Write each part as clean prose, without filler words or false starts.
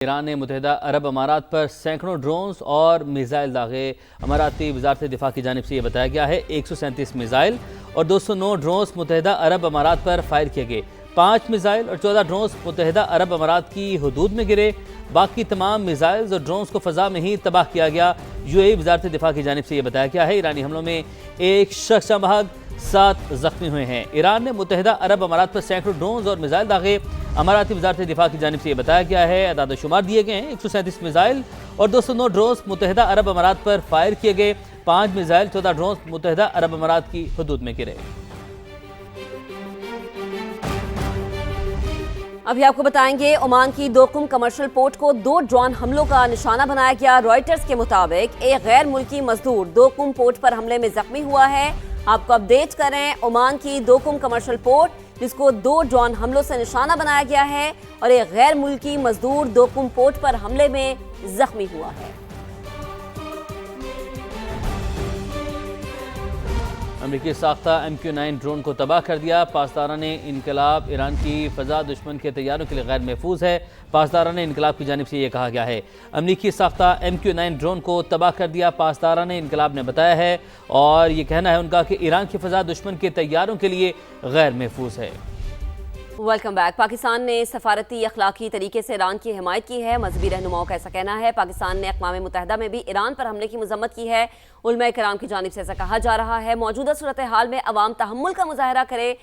ایران نے متحدہ عرب امارات پر سینکڑوں ڈرونز اور میزائل داغے۔ اماراتی وزارت دفاع کی جانب سے یہ بتایا گیا ہے 137 میزائل اور 209 ڈرونز متحدہ عرب امارات پر فائر کیے گئے۔ 5 میزائل اور 14 ڈرونز متحدہ عرب امارات کی حدود میں گرے۔ باقی تمام میزائلز اور ڈرونز کو فضا میں ہی تباہ کیا گیا۔ وزارت دفاع کی جانب سے یہ بتایا گیا ہے ایرانی حملوں میں ایک شخص بھاگ 7 زخمی ہوئے ہیں۔ ایران نے متحدہ عرب امارات پر سینکڑوں ڈرونز اور میزائل داغے۔ اماراتی وزارت دفاع کی جانب سے یہ بتایا گیا ہے اعداد و شمار دیے گئے ہیں 137 میزائل اور 209 ڈرونز متحدہ عرب امارات پر فائر کیے گئے۔ 5 میزائل 14 ڈرونز متحدہ عرب امارات کی حدود میں گرے۔ ابھی آپ کو بتائیں گے عمان کی دوقم کمرشل پورٹ کو 2 ڈرون حملوں کا نشانہ بنایا گیا۔ رائٹرز کے مطابق ایک غیر ملکی مزدور دوقم پورٹ پر حملے میں زخمی ہوا ہے۔ آپ کو اپڈیٹ کریں عمان کی دوقم کمرشل پورٹ جس کو 2 ڈرون حملوں سے نشانہ بنایا گیا ہے اور ایک غیر ملکی مزدور دوقم پورٹ پر حملے میں زخمی ہوا ہے۔ امریکی ساختہ MQ-9 ڈرون کو تباہ کر دیا۔ پاسداران انقلاب ایران کی فضا دشمن کے طیاروں کے لیے غیر محفوظ ہے۔ پاسداران انقلاب کی جانب سے یہ کہا گیا ہے امریکی ساختہ MQ-9 ڈرون کو تباہ کر دیا۔ پاسداران انقلاب نے بتایا ہے اور یہ کہنا ہے ان کا کہ ایران کی فضا دشمن کے طیاروں کے لیے غیر محفوظ ہے۔ Welcome back. پاکستان نے سفارتی اخلاقی طریقے سے ایران کی حمایت کی ہے۔ مذہبی رہنماؤں کا ایسا کہنا ہے۔ پاکستان نے اقوام متحدہ میں بھی ایران پر حملے کی مذمت کی ہے۔ علماء کرام کی جانب سے ایسا کہا جا رہا ہے موجودہ صورتحال میں عوام تحمل کا مظاہرہ کرے،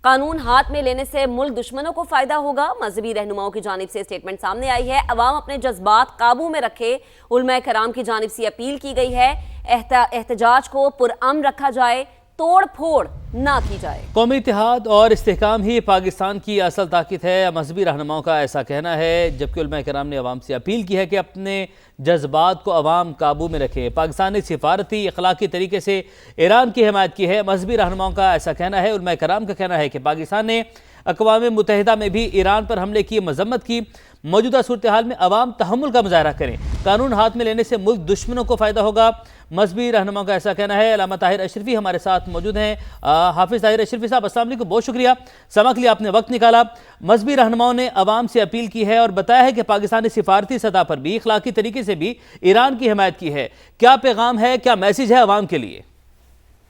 قانون ہاتھ میں لینے سے ملک دشمنوں کو فائدہ ہوگا۔ مذہبی رہنماؤں کی جانب سے اسٹیٹمنٹ سامنے آئی ہے عوام اپنے جذبات قابو میں رکھے۔ علماء کرام کی جانب سے اپیل کی گئی ہے احتجاج کو پرامن رکھا جائے، توڑ پھوڑ نہ کی جائے۔ قومی اتحاد اور استحکام ہی پاکستان کی اصل طاقت ہے، مذہبی رہنماؤں کا ایسا کہنا ہے، جبکہ علماء کرام نے عوام سے اپیل کی ہے کہ اپنے جذبات کو عوام قابو میں رکھے۔ پاکستان نے سفارتی اخلاقی طریقے سے ایران کی حمایت کی ہے۔ مذہبی رہنماؤں کا ایسا کہنا ہے، علماء کرام کا کہنا ہے کہ پاکستان نے اقوام متحدہ میں بھی ایران پر حملے کی مذمت کی۔ موجودہ صورتحال میں عوام تحمل کا مظاہرہ کریں، قانون ہاتھ میں لینے سے ملک دشمنوں کو فائدہ ہوگا۔ مذہبی رہنماؤں کا ایسا کہنا ہے۔ علامہ طاہر اشرفی ہمارے ساتھ موجود ہیں۔ حافظ طاہر اشرفی صاحب السلام علیکم، بہت شکریہ سماع کے لیے آپ نے وقت نکالا۔ مذہبی رہنماؤں نے عوام سے اپیل کی ہے اور بتایا ہے کہ پاکستان نے سفارتی سطح پر بھی اخلاقی طریقے سے بھی ایران کی حمایت کی ہے۔ کیا پیغام ہے، کیا میسیج ہے عوام کے لیے؟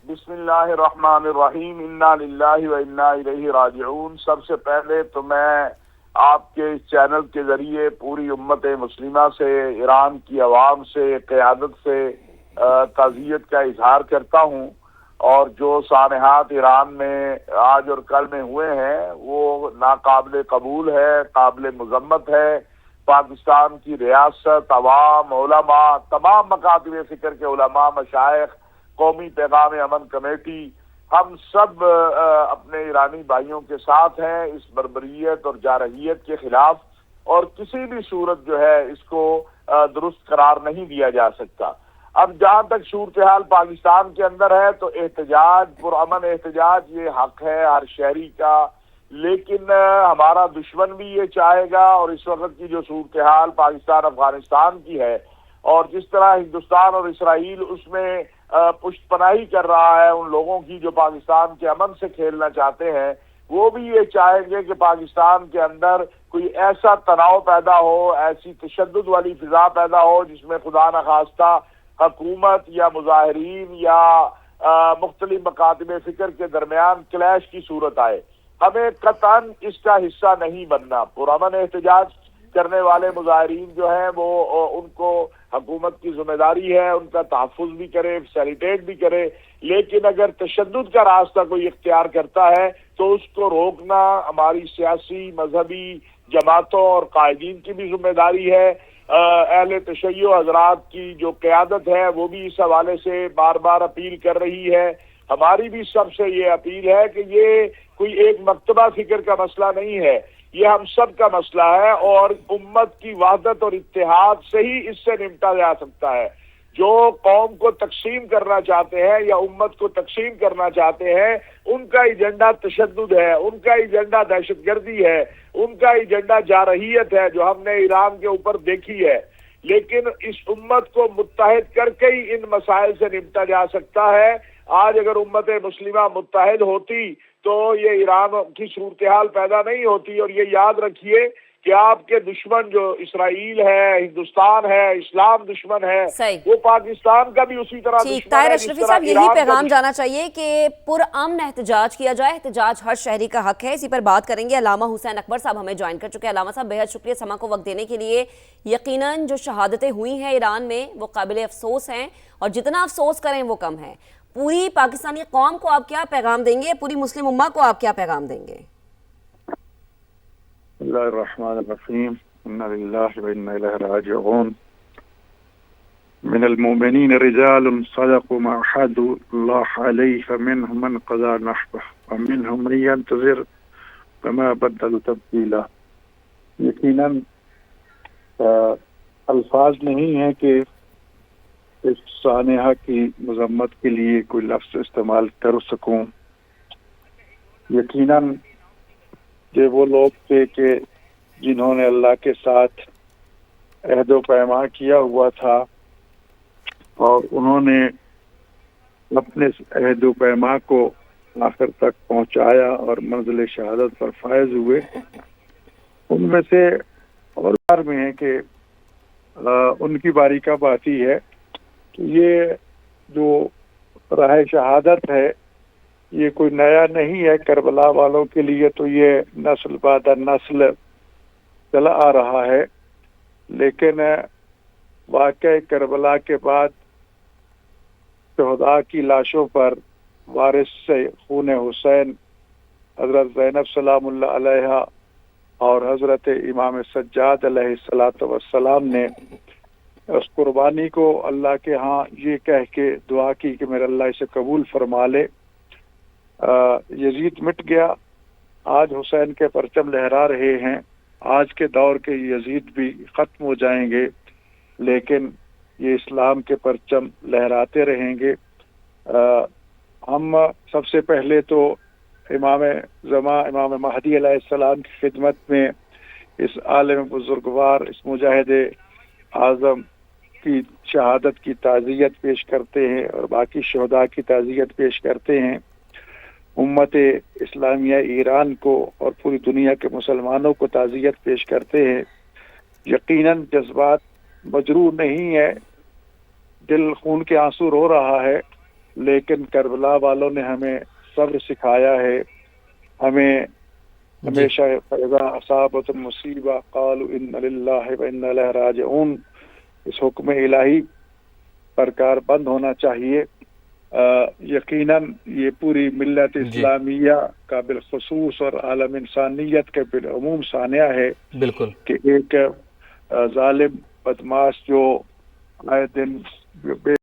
بسم اللہ الرحمن الرحیم، انا للہ و انا الیہ راجعون۔ سب سے پہلے تو میں آپ کے اس چینل کے ذریعے پوری امت مسلمہ سے، ایران کی عوام سے، قیادت سے تعزیت کا اظہار کرتا ہوں، اور جو سانحات ایران میں آج اور کل میں ہوئے ہیں وہ ناقابل قبول ہے، قابل مذمت ہے۔ پاکستان کی ریاست، عوام، علماء، تمام مکاتب فکر کے علماء، مشائخ، قومی پیغام امن کمیٹی، ہم سب اپنے ایرانی بھائیوں کے ساتھ ہیں اس بربریت اور جارحیت کے خلاف، اور کسی بھی صورت جو ہے اس کو درست قرار نہیں دیا جا سکتا۔ اب جہاں تک صورتحال پاکستان کے اندر ہے تو احتجاج، پرامن احتجاج یہ حق ہے ہر شہری کا، لیکن ہمارا دشمن بھی یہ چاہے گا، اور اس وقت کی جو صورتحال پاکستان افغانستان کی ہے اور جس طرح ہندوستان اور اسرائیل اس میں پشت پناہی کر رہا ہے ان لوگوں کی جو پاکستان کے امن سے کھیلنا چاہتے ہیں، وہ بھی یہ چاہیں گے کہ پاکستان کے اندر کوئی ایسا تناؤ پیدا ہو، ایسی تشدد والی فضا پیدا ہو جس میں خدا نخواستہ حکومت یا مظاہرین یا مختلف مکاتب فکر کے درمیان کلیش کی صورت آئے۔ ہمیں قطعاً اس کا حصہ نہیں بننا۔ پرامن احتجاج کرنے والے مظاہرین جو ہیں وہ ان کو حکومت کی ذمہ داری ہے ان کا تحفظ بھی کرے، فیسیلیٹیٹ بھی کرے، لیکن اگر تشدد کا راستہ کوئی اختیار کرتا ہے تو اس کو روکنا ہماری سیاسی، مذہبی جماعتوں اور قائدین کی بھی ذمہ داری ہے۔ اہل تشیع حضرات کی جو قیادت ہے وہ بھی اس حوالے سے بار بار اپیل کر رہی ہے۔ ہماری بھی سب سے یہ اپیل ہے کہ یہ کوئی ایک مکتبہ فکر کا مسئلہ نہیں ہے، یہ ہم سب کا مسئلہ ہے، اور امت کی وحدت اور اتحاد سے ہی اس سے نمٹا جا سکتا ہے۔ جو قوم کو تقسیم کرنا چاہتے ہیں یا امت کو تقسیم کرنا چاہتے ہیں ان کا ایجنڈا تشدد ہے، ان کا ایجنڈا دہشت گردی ہے، ان کا ایجنڈا جارحیت ہے جو ہم نے ایران کے اوپر دیکھی ہے، لیکن اس امت کو متحد کر کے ہی ان مسائل سے نمٹا جا سکتا ہے۔ آج اگر امت مسلمہ متحد ہوتی تو یہ ایران کی صورتحال پیدا نہیں ہوتی، اور یہ یاد رکھیے کہ آپ کے دشمن جو اسرائیل ہے، ہندوستان ہے، اسلام دشمن ہے، صحیح، وہ پاکستان کا بھی اسی طرح ٹھیک. دشمن طاہر ہے جس اشرفی طرح صاحب، یہی ایران کا پیغام جانا چاہیے کہ پرامن احتجاج کیا جائے. احتجاج ہر شہری کا حق ہے. اسی پر بات کریں گے. علامہ حسین اکبر صاحب ہمیں جوائن کر چکے ہیں. علامہ صاحب بہت شکریہ سما کو وقت دینے کے لیے. یقیناً جو شہادتیں ہوئی ہیں ایران میں وہ قابل افسوس ہیں، اور جتنا افسوس کریں وہ کم ہے. پوری پاکستانی قوم کو آپ کیا پیغام دیں گے؟ پوری مسلم امہ کو آپ کیا پیغام دیں گے؟ اللہ الرحمن الرحیم. انا للہ و انا الیہ راجعون. من المؤمنین رجال صدقوا ما عاهدوا الله علیہ فمنهم من قضى نحبه ومنهم من ينتظر وما بدلوا تبدیلا. یقیناً الفاظ نہیں ہیں کہ اس سانحہ کی مذمت کے لیے کوئی لفظ استعمال کر سکوں. یقیناً یہ وہ لوگ تھے کہ جنہوں نے اللہ کے ساتھ عہد و پیمان کیا ہوا تھا، اور انہوں نے اپنے عہد و پیمان کو آخر تک پہنچایا اور منزل شہادت پر فائز ہوئے. ان میں سے اور بار میں ہے کہ ان کی باری کا بات ہی ہے کہ یہ جو راہ شہادت ہے یہ کوئی نیا نہیں ہے. کربلا والوں کے لیے تو یہ نسل بعد نسل چلا آ رہا ہے، لیکن واقع کربلا کے بعد شہداء کی لاشوں پر وارث سے خون حسین حضرت زینب سلام اللہ علیہا اور حضرت امام سجاد علیہ الصلوۃ والسلام نے اس قربانی کو اللہ کے ہاں یہ کہہ کے دعا کی کہ میرے اللہ اسے قبول فرما لے. یزید مٹ گیا، آج حسین کے پرچم لہرا رہے ہیں. آج کے دور کے یزید بھی ختم ہو جائیں گے، لیکن یہ اسلام کے پرچم لہراتے رہیں گے. ہم سب سے پہلے تو امام زمان امام مہدی علیہ السلام کی خدمت میں اس عالم بزرگوار، اس مجاہد اعظم کی شہادت کی تعزیت پیش کرتے ہیں اور باقی شہداء کی تعزیت پیش کرتے ہیں. امت اسلامیہ ایران کو اور پوری دنیا کے مسلمانوں کو تعزیت پیش کرتے ہیں. یقیناً جذبات مجروح نہیں ہے، دل خون کے آنسو رو رہا ہے، لیکن کربلا والوں نے ہمیں صبر سکھایا ہے. ہمیں ہمیشہ فَإِذَا أَصَابَتْ مُصِیبَةٌ قَالُوا إِنَّ لِلَّهِ وَإِنَّا إِلَیہِ رَاجِعُونَ. اس حکم الہی پر کار بند ہونا چاہیے. یقیناً یہ پوری ملت اسلامیہ کا بالخصوص اور عالم انسانیت کے بالعموم سانحہ ہے بالکل کہ ایک ظالم بدماش جو آئے دن